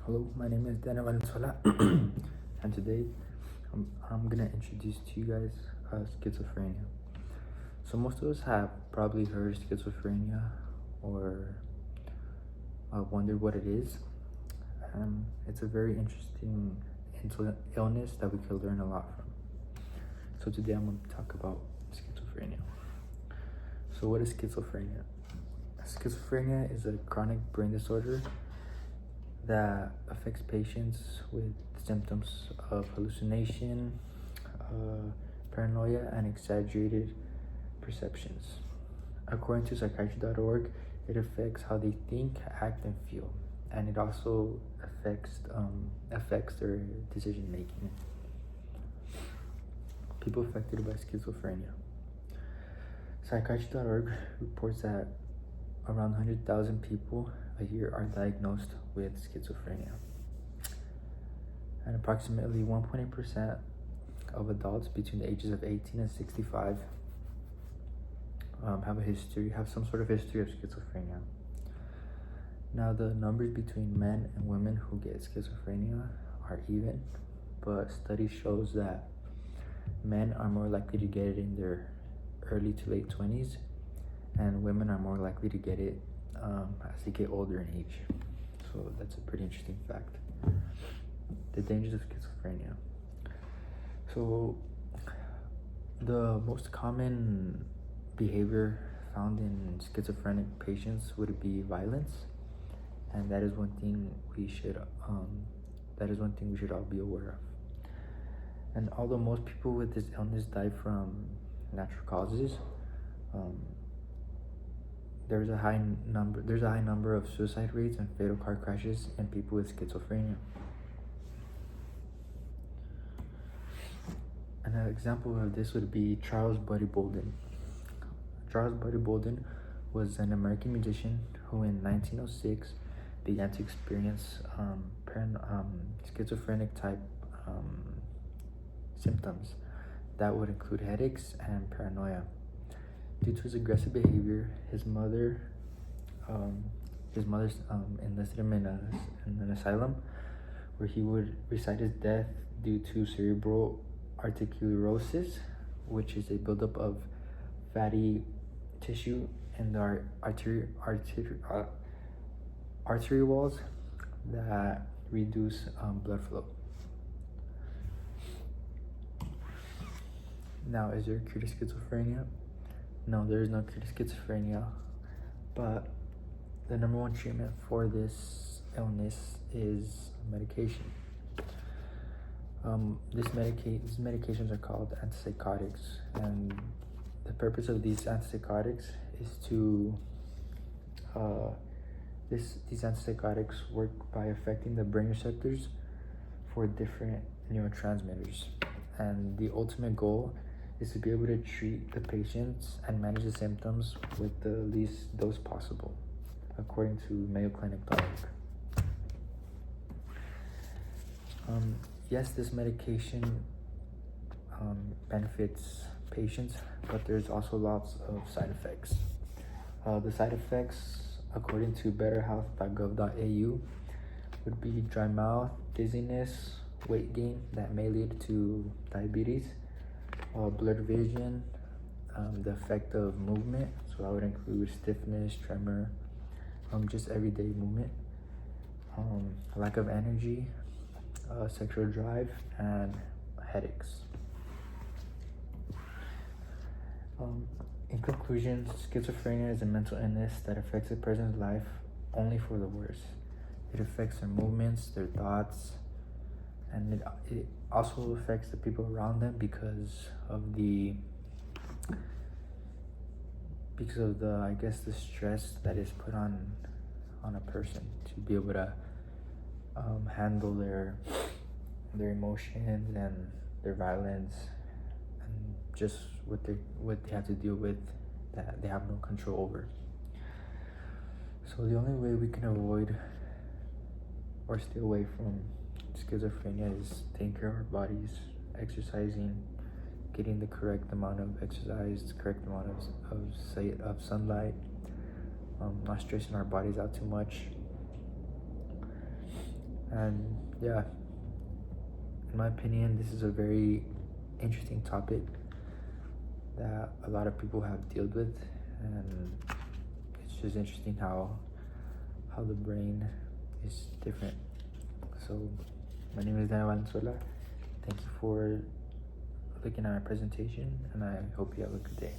Hello, my name is Dana Valenzuela, and today I'm gonna introduce to you guys schizophrenia. So most of us have probably heard of schizophrenia or wondered what it is. It's a very interesting illness that we could learn a lot from. So today I'm gonna talk about schizophrenia. So what is schizophrenia? Schizophrenia is a chronic brain disorder that affects patients with symptoms of hallucination, paranoia, and exaggerated perceptions. According to psychiatry.org, it affects how they think, act, and feel, and it also affects their decision making. People affected by schizophrenia. Psychiatry.org reports that around 100,000 people a year are diagnosed with schizophrenia, and approximately 1.8% of adults between the ages of 18 and 65 have some sort of history of schizophrenia. Now, the numbers between men and women who get schizophrenia are even, but study shows that men are more likely to get it in their early to late 20s, and women are more likely to get it as they get older in age. So that's a pretty interesting fact. The dangers of schizophrenia. So the most common behavior found in schizophrenic patients would be violence, and that is one thing we should all be aware of. And although most people with this illness die from natural causes, there's a high number of suicide rates and fatal car crashes in people with schizophrenia. An example of this would be Charles Buddy Bolden. Charles Buddy Bolden was an American musician who in 1906 began to experience schizophrenic type symptoms that would include headaches and paranoia. Due to his aggressive behavior, his mother enlisted him in an asylum where he would recite his death due to cerebral arteriosclerosis, which is a buildup of fatty tissue in the artery walls that reduce blood flow. Now, is there a cure to schizophrenia? No, there is no cure to schizophrenia, but the number one treatment for this illness is medication. These medications are called antipsychotics, and the purpose of these antipsychotics is to these antipsychotics work by affecting the brain receptors for different neurotransmitters, and the ultimate goal is to be able to treat the patients and manage the symptoms with the least dose possible, according to MayoClinic.org. Yes, this medication benefits patients, but there's also lots of side effects. The side effects, according to betterhealth.gov.au, would be dry mouth, dizziness, weight gain that may lead to diabetes, blurred vision, the effect of movement, so that would include stiffness, tremor, just everyday movement, lack of energy, sexual drive, and headaches. In conclusion, schizophrenia is a mental illness that affects a person's life only for the worse. It affects their movements, their thoughts, and it also affects the people around them because of the stress that is put on a person to be able to handle their emotions and their violence and just what they have to deal with that they have no control over. So the only way we can avoid or stay away from schizophrenia is taking care of our bodies, exercising, getting the correct amount of exercise, correct amount of sunlight, not stressing our bodies out too much, And yeah, in my opinion, this is a very interesting topic that a lot of people have dealt with, and it's just interesting how the brain is different. So my name is Daniel Valenzuela. Thank you for looking at my presentation, and I hope you have a good day.